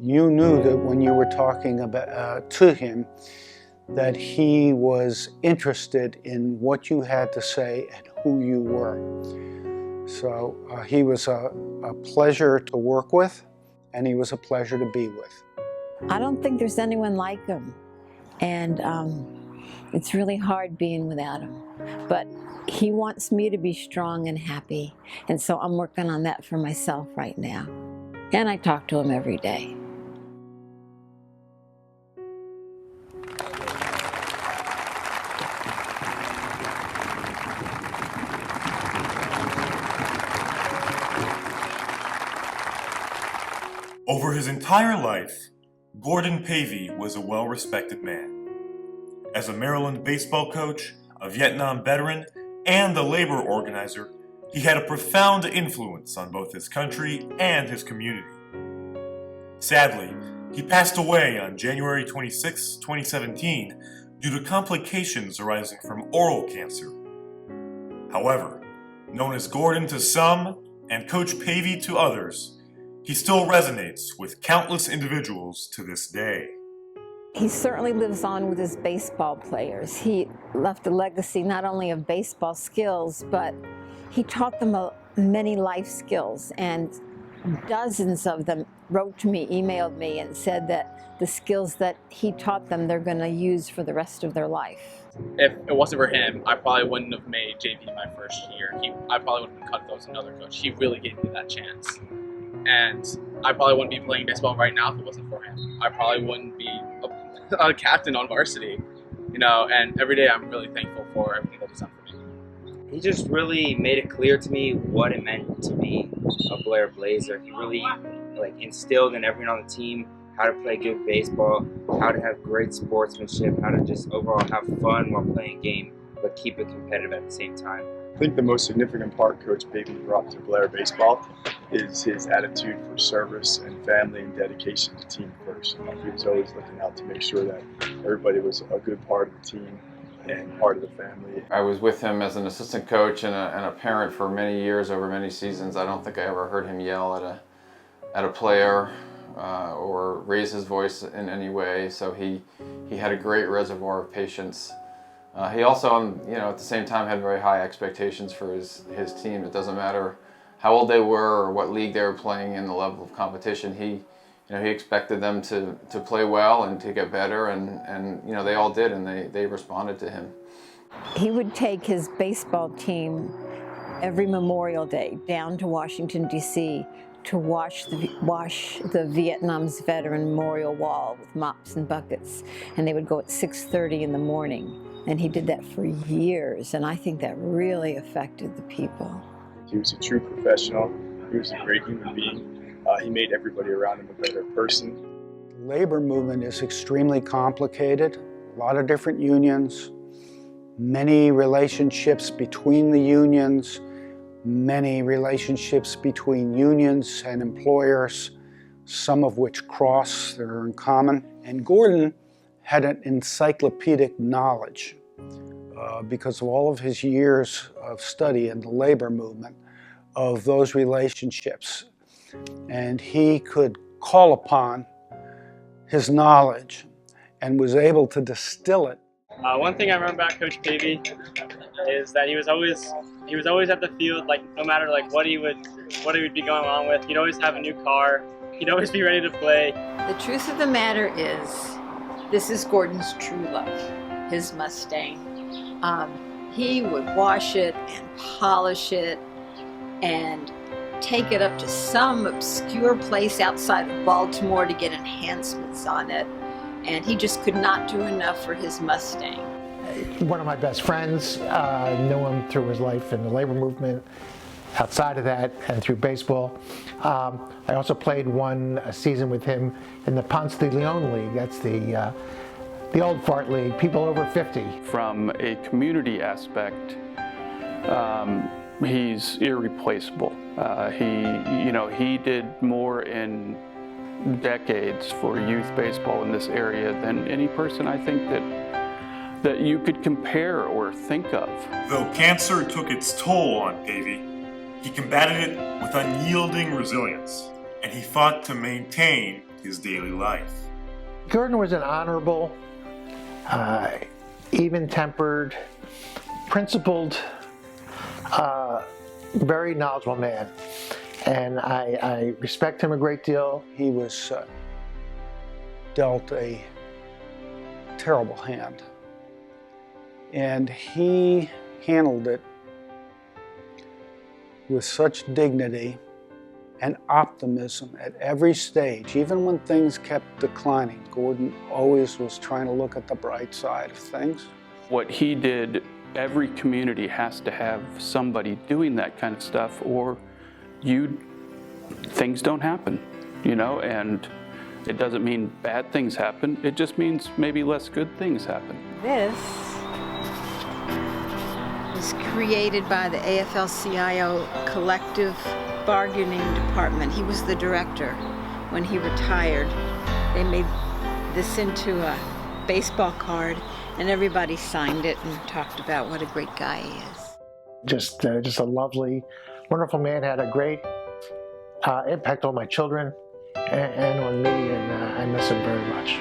You knew that when you were talking about, to him, that he was interested in what you had to say and who you were. So he was a pleasure to work with, and he was a pleasure to be with. I don't think there's anyone like him, and it's really hard being without him. But he wants me to be strong and happy, and so I'm working on that for myself right now. And I talk to him every day. Over his entire life, Gordon Paved was a well-respected man. As a Maryland baseball coach, a Vietnam veteran, and a labor organizer, he had a profound influence on both his country and his community. Sadly, he passed away on January 26, 2017, due to complications arising from oral cancer. However, known as Gordon to some and Coach Paved to others, he still resonates with countless individuals to this day. He certainly lives on with his baseball players. He left a legacy not only of baseball skills, but he taught them many life skills, and dozens of them wrote to me, emailed me, and said that the skills that he taught them they're going to use for the rest of their life. If it wasn't for him, I probably wouldn't have made JV my first year. I probably would have been cut though as another coach. He really gave me that chance. And I probably wouldn't be playing baseball right now if it wasn't for him. I probably wouldn't be a captain on varsity, and every day I'm really thankful for everything that he's done for me. He just really made it clear to me what it meant to be a Blair Blazer. He really instilled in everyone on the team how to play good baseball, how to have great sportsmanship, how to just overall have fun while playing a game, but keep it competitive at the same time. I think the most significant part Coach Paved brought to Blair baseball is his attitude for service and family and dedication to team first. He was always looking out to make sure that everybody was a good part of the team and part of the family. I was with him as an assistant coach and a parent for many years, over many seasons. I don't think I ever heard him yell at a player or raise his voice in any way. So he had a great reservoir of patience. He also, at the same time, had very high expectations for his team. It doesn't matter how old they were or what league they were playing in, the level of competition. He expected them to play well and to get better, and they all did, and they responded to him. He would take his baseball team every Memorial Day down to Washington, D.C. to wash the Vietnam's Veteran Memorial Wall with mops and buckets, and they would go at 6:30 in the morning. And he did that for years, and I think that really affected the people. He was a true professional. He was a great human being. He made everybody around him a better person. The labor movement is extremely complicated. A lot of different unions, many relationships between the unions, many relationships between unions and employers, some of which cross, that are in common. And Gordon had an encyclopedic knowledge because of all of his years of study in the labor movement of those relationships. And he could call upon his knowledge and was able to distill it. One thing I remember about Coach Paved is that he was always at the field, no matter what he would be going on with. He'd always have a new car. He'd always be ready to play. The truth of the matter is, this is Gordon's true love, his Mustang. He would wash it and polish it and take it up to some obscure place outside of Baltimore to get enhancements on it. And he just could not do enough for his Mustang. One of my best friends, knew him through his life in the labor movement, outside of that, and through baseball. I also played one season with him in the Ponce de Leon League. That's the old fart league, people over 50. From a community aspect, he's irreplaceable. He did more in decades for youth baseball in this area than any person I think that you could compare or think of. Though cancer took its toll on Paved, he combated it with unyielding resilience, and he fought to maintain his daily life. Gordon was an honorable, even-tempered, principled, very knowledgeable man. And I respect him a great deal. He was dealt a terrible hand. And he handled it with such dignity and optimism at every stage. Even when things kept declining, Gordon always was trying to look at the bright side of things. What he did, every community has to have somebody doing that kind of stuff, or things don't happen, you know, and it doesn't mean bad things happen. It just means maybe less good things happen. This was created by the AFL-CIO Collective Bargaining Department. He was the director when he retired. They made this into a baseball card, and everybody signed it and talked about what a great guy he is. Just a lovely, wonderful man. Had a great impact on my children and on me, and I miss him very much.